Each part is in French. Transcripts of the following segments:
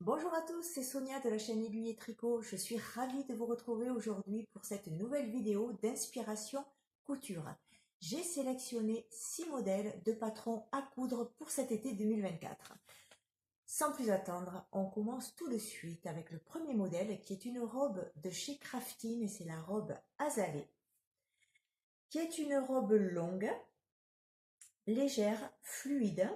Bonjour à tous, c'est Sonia de la chaîne Aiguille et Tricot. Je suis ravie de vous retrouver aujourd'hui pour cette nouvelle vidéo d'inspiration couture. J'ai sélectionné 6 modèles de patrons à coudre pour cet été 2024. Sans plus attendre, on commence tout de suite avec le premier modèle qui est une robe de chez Craftine et c'est la robe Azalée, qui est une robe longue, légère, fluide.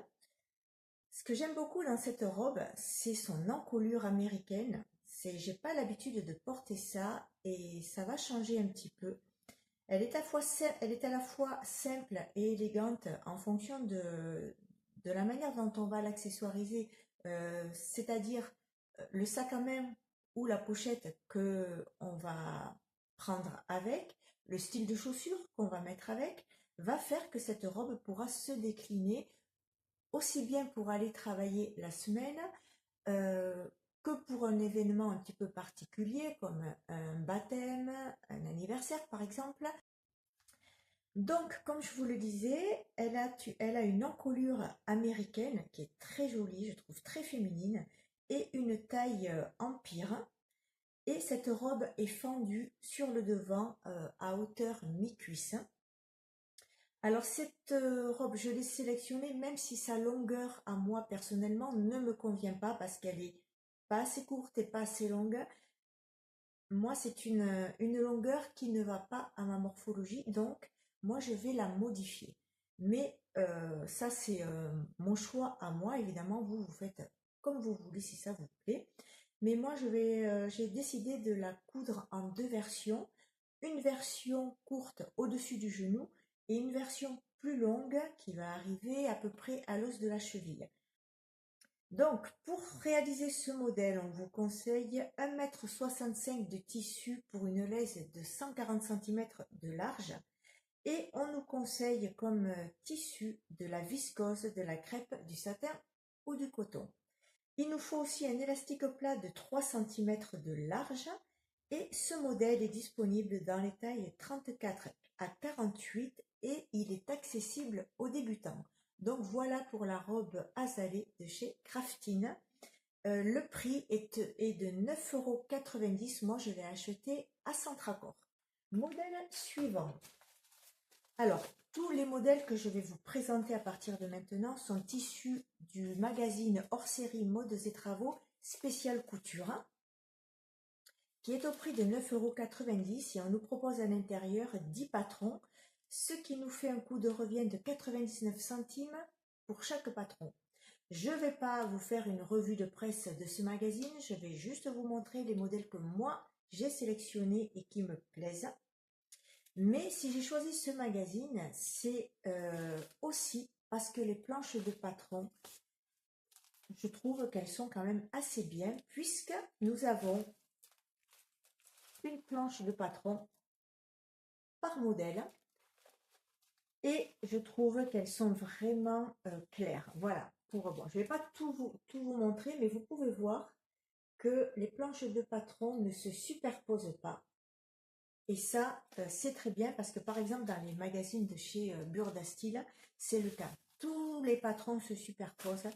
Ce que j'aime beaucoup dans cette robe, c'est son encolure américaine. J'ai pas l'habitude de porter ça et ça va changer un petit peu. Elle est à la fois simple et élégante en fonction de la manière dont on va l'accessoiriser, c'est-à-dire le sac à main ou la pochette que on va prendre avec, le style de chaussures qu'on va mettre avec, va faire que cette robe pourra se décliner aussi bien pour aller travailler la semaine euh, que pour un événement un petit peu particulier comme un baptême, un anniversaire par exemple. Donc, comme je vous le disais, elle a une encolure américaine qui est très jolie, je trouve très féminine, et une taille empire. Et cette robe est fendue sur le devant à hauteur mi-cuisse. Alors cette robe, je l'ai sélectionnée même si sa longueur à moi personnellement ne me convient pas parce qu'elle est pas assez courte et pas assez longue. Moi c'est une longueur qui ne va pas à ma morphologie, donc moi je vais la modifier. Mais ça c'est mon choix à moi, évidemment vous faites comme vous voulez si ça vous plaît. Mais moi j'ai décidé de la coudre en deux versions. Une version courte au-dessus du genou et une version plus longue qui va arriver à peu près à l'os de la cheville. Donc, pour réaliser ce modèle, on vous conseille 1,65 m de tissu pour une laisse de 140 cm de large. Et on nous conseille comme tissu de la viscose, de la crêpe, du satin ou du coton. Il nous faut aussi un élastique plat de 3 cm de large. Et ce modèle est disponible dans les tailles 34 à 48 et il est accessible aux débutants. Donc voilà pour la robe Azalée de chez Craftine. Le prix est de 9,90 €. Moi je l'ai acheté à Centracor. Modèle suivant. Alors, tous les modèles que je vais vous présenter à partir de maintenant sont issus du magazine hors série Modes et Travaux spécial couture, qui est au prix de 9,90 € et on nous propose à l'intérieur 10 patrons, ce qui nous fait un coût de revient de 99 centimes pour chaque patron. Je ne vais pas vous faire une revue de presse de ce magazine, je vais juste vous montrer les modèles que moi j'ai sélectionnés et qui me plaisent. Mais si j'ai choisi ce magazine, c'est aussi parce que les planches de patron, je trouve qu'elles sont quand même assez bien, puisque nous avons une planche de patron par modèle. Et je trouve qu'elles sont vraiment claires. Voilà, bon, je ne vais pas tout vous montrer, mais vous pouvez voir que les planches de patron ne se superposent pas. Et ça, c'est très bien parce que par exemple dans les magazines de chez Burdastyle, c'est le cas. Tous les patrons se superposent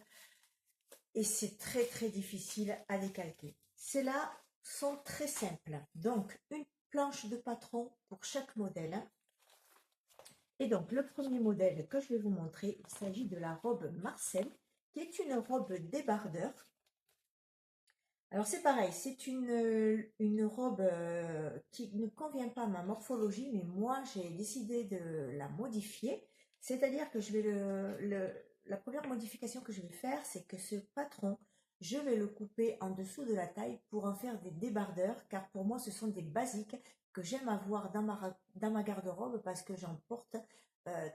et c'est très très difficile à décalquer. Celles-là sont très simples. Donc une planche de patron pour chaque modèle. Et donc le premier modèle que je vais vous montrer, il s'agit de la robe Marcel, qui est une robe débardeur. Alors c'est pareil, c'est une robe qui ne convient pas à ma morphologie, mais moi j'ai décidé de la modifier. C'est-à-dire que la première modification que je vais faire, c'est que ce patron, je vais le couper en dessous de la taille pour en faire des débardeurs, car pour moi ce sont des basiques que j'aime avoir dans ma garde-robe parce que j'en porte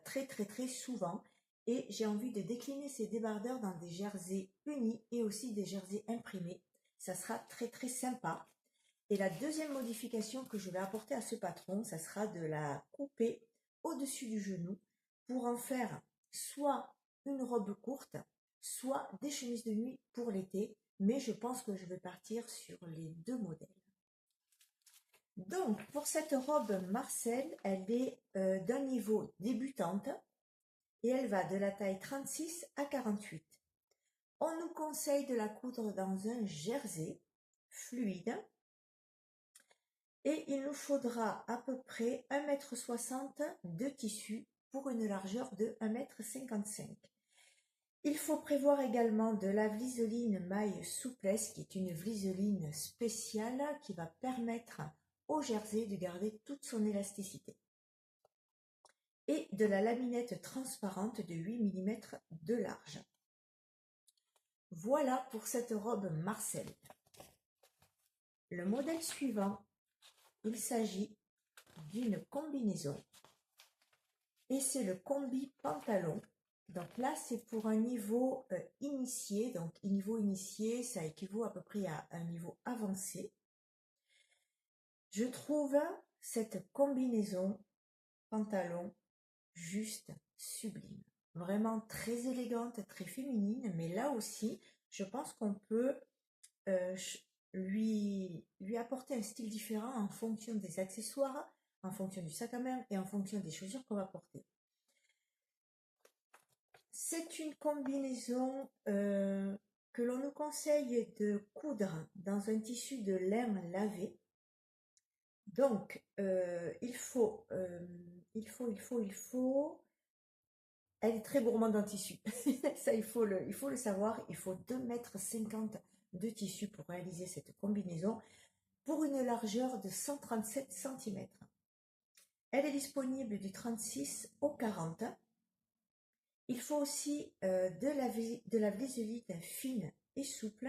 très très très souvent. Et j'ai envie de décliner ces débardeurs dans des jerseys unis et aussi des jerseys imprimés. Ça sera très très sympa. Et la deuxième modification que je vais apporter à ce patron, ça sera de la couper au-dessus du genou pour en faire soit une robe courte, soit des chemises de nuit pour l'été. Mais je pense que je vais partir sur les deux modèles. Donc, pour cette robe Marcel, elle est d'un niveau débutante et elle va de la taille 36 à 48. On nous conseille de la coudre dans un jersey fluide et il nous faudra à peu près 1,60 m de tissu pour une largeur de 1,55 m. Il faut prévoir également de la vlisoline maille souplesse qui est une vlisoline spéciale qui va permettre au jersey de garder toute son élasticité. Et de la laminette transparente de 8 mm de large. Voilà pour cette robe Marcel. Le modèle suivant, il s'agit d'une combinaison et c'est le combi pantalon. Donc là, c'est pour un niveau initié. Donc niveau initié, ça équivaut à peu près à un niveau avancé. Je trouve cette combinaison pantalon juste sublime. Vraiment très élégante, très féminine, mais là aussi, je pense qu'on peut lui apporter un style différent en fonction des accessoires, en fonction du sac à main et en fonction des chaussures qu'on va porter. C'est une combinaison que l'on nous conseille de coudre dans un tissu de laine lavé. Donc, il faut. Elle est très gourmande en tissu. Ça, il faut le savoir. Il faut 2,50 m de tissu pour réaliser cette combinaison pour une largeur de 137 cm. Elle est disponible du 36 au 40. Il faut aussi de la vlisoline fine et souple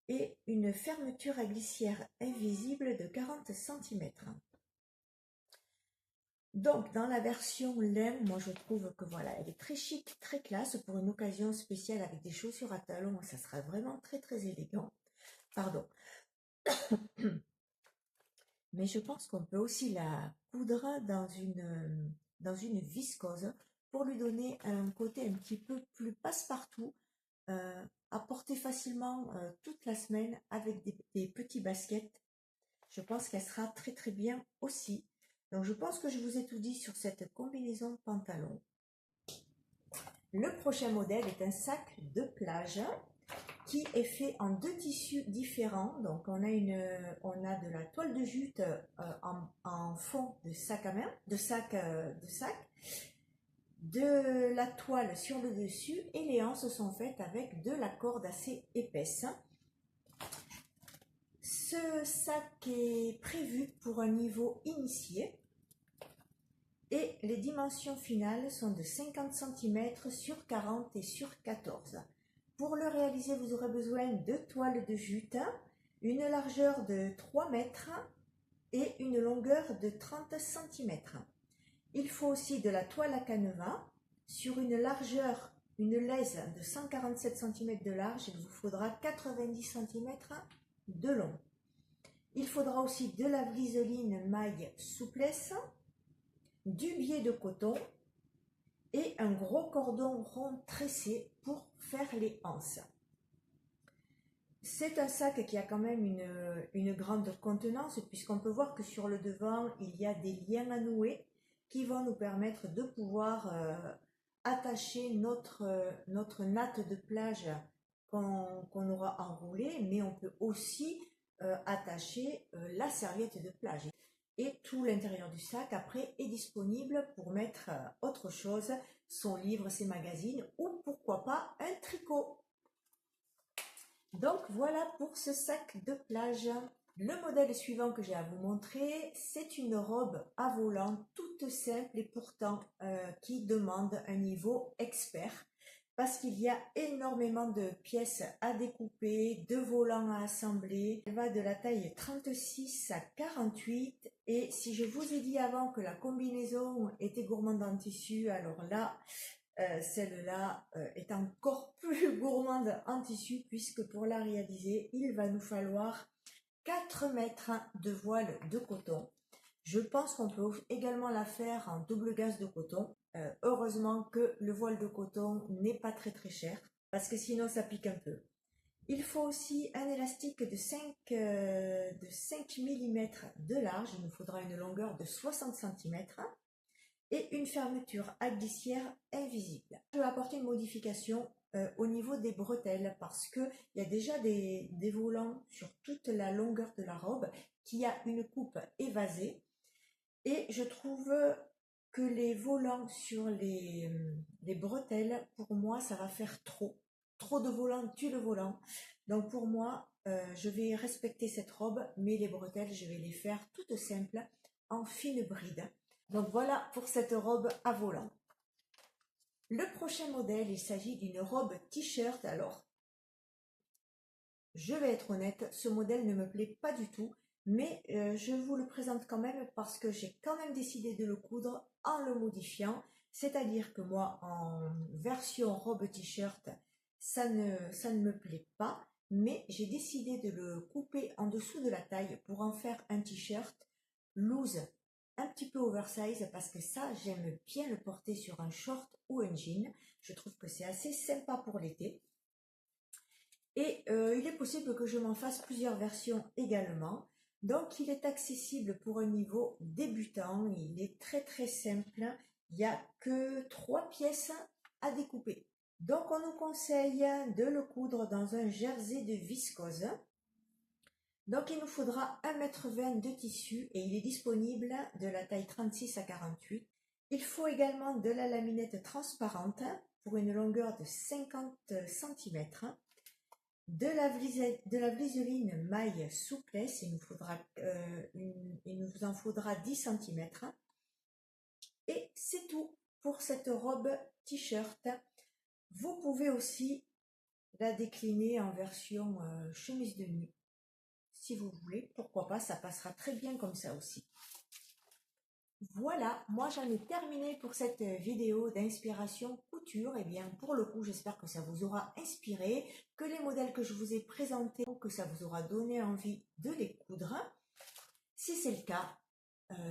et une fermeture à glissière invisible de 40 cm. Donc dans la version laine, moi je trouve que voilà, elle est très chic, très classe pour une occasion spéciale avec des chaussures à talons, ça sera vraiment très très élégant. Pardon. Mais je pense qu'on peut aussi la coudre dans une viscose pour lui donner un côté un petit peu plus passe-partout, à porter facilement toute la semaine avec des petits baskets. Je pense qu'elle sera très très bien aussi. Donc je pense que je vous ai tout dit sur cette combinaison pantalon. Le prochain modèle est un sac de plage qui est fait en deux tissus différents. Donc on a de la toile de jute en fond de sac à main, de sac, de la toile sur le dessus et les anses sont faites avec de la corde assez épaisse. Ce sac est prévu pour un niveau initié et les dimensions finales sont de 50 cm sur 40 et sur 14. Pour le réaliser, vous aurez besoin de toiles de jute, une largeur de 3 mètres et une longueur de 30 cm. Il faut aussi de la toile à canevas sur une largeur, une laise de 147 cm de large, il vous faudra 90 cm de long. Il faudra aussi de la vlisoline maille souplesse, du biais de coton et un gros cordon rond tressé pour faire les anses. C'est un sac qui a quand même une grande contenance puisqu'on peut voir que sur le devant, il y a des liens à nouer qui vont nous permettre de pouvoir attacher notre natte de plage qu'on aura enroulée, mais on peut aussi attacher la serviette de plage. Et tout l'intérieur du sac après est disponible pour mettre autre chose, son livre, ses magazines ou pourquoi pas un tricot. Donc voilà pour ce sac de plage. Le modèle suivant que j'ai à vous montrer, c'est une robe à volant toute simple et pourtant qui demande un niveau expert parce qu'il y a énormément de pièces à découper, de volants à assembler. Elle va de la taille 36 à 48 et si je vous ai dit avant que la combinaison était gourmande en tissu, alors là, celle-là est encore plus gourmande en tissu puisque pour la réaliser, il va nous falloir 4 mètres de voile de coton. Je pense qu'on peut également la faire en double gaze de coton. Heureusement que le voile de coton n'est pas très très cher parce que sinon ça pique un peu. Il faut aussi un élastique de 5 mm de large. Il nous faudra une longueur de 60 cm et une fermeture à glissière invisible. Je vais apporter une modification au niveau des bretelles parce qu'il y a déjà des volants sur toute la longueur de la robe qui a une coupe évasée et je trouve que les volants sur les bretelles, pour moi, ça va faire trop. Trop de volants tue le volant. Donc pour moi, je vais respecter cette robe, mais les bretelles, je vais les faire toutes simples, en fine bride. Donc voilà pour cette robe à volant. Le prochain modèle, il s'agit d'une robe t-shirt. Alors, je vais être honnête, ce modèle ne me plaît pas du tout. Mais je vous le présente quand même parce que j'ai quand même décidé de le coudre en le modifiant. C'est-à-dire que moi, en version robe t-shirt, ça ne me plaît pas. Mais j'ai décidé de le couper en dessous de la taille pour en faire un t-shirt loose, un petit peu oversize, parce que ça, j'aime bien le porter sur un short ou un jean. Je trouve que c'est assez sympa pour l'été. Et il est possible que je m'en fasse plusieurs versions également. Donc il est accessible pour un niveau débutant, il est très simple, il n'y a que 3 pièces à découper. Donc on nous conseille de le coudre dans un jersey de viscose. Donc il nous faudra 1,20 m de tissu et il est disponible de la taille 36 à 48. Il faut également de la laminette transparente pour une longueur de 50 cm. De la gliseline maille souplesse, il nous en faudra 10 cm. Et c'est tout pour cette robe t-shirt. Vous pouvez aussi la décliner en version chemise de nuit. Si vous voulez, pourquoi pas, ça passera très bien comme ça aussi. Voilà, moi j'en ai terminé pour cette vidéo d'inspiration couture. Et bien pour le coup, j'espère que ça vous aura inspiré, que les modèles que je vous ai présentés, que ça vous aura donné envie de les coudre. Si c'est le cas,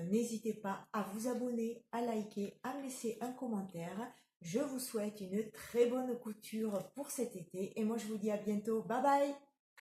n'hésitez pas à vous abonner, à liker, à me laisser un commentaire. Je vous souhaite une très bonne couture pour cet été et moi je vous dis à bientôt. Bye bye!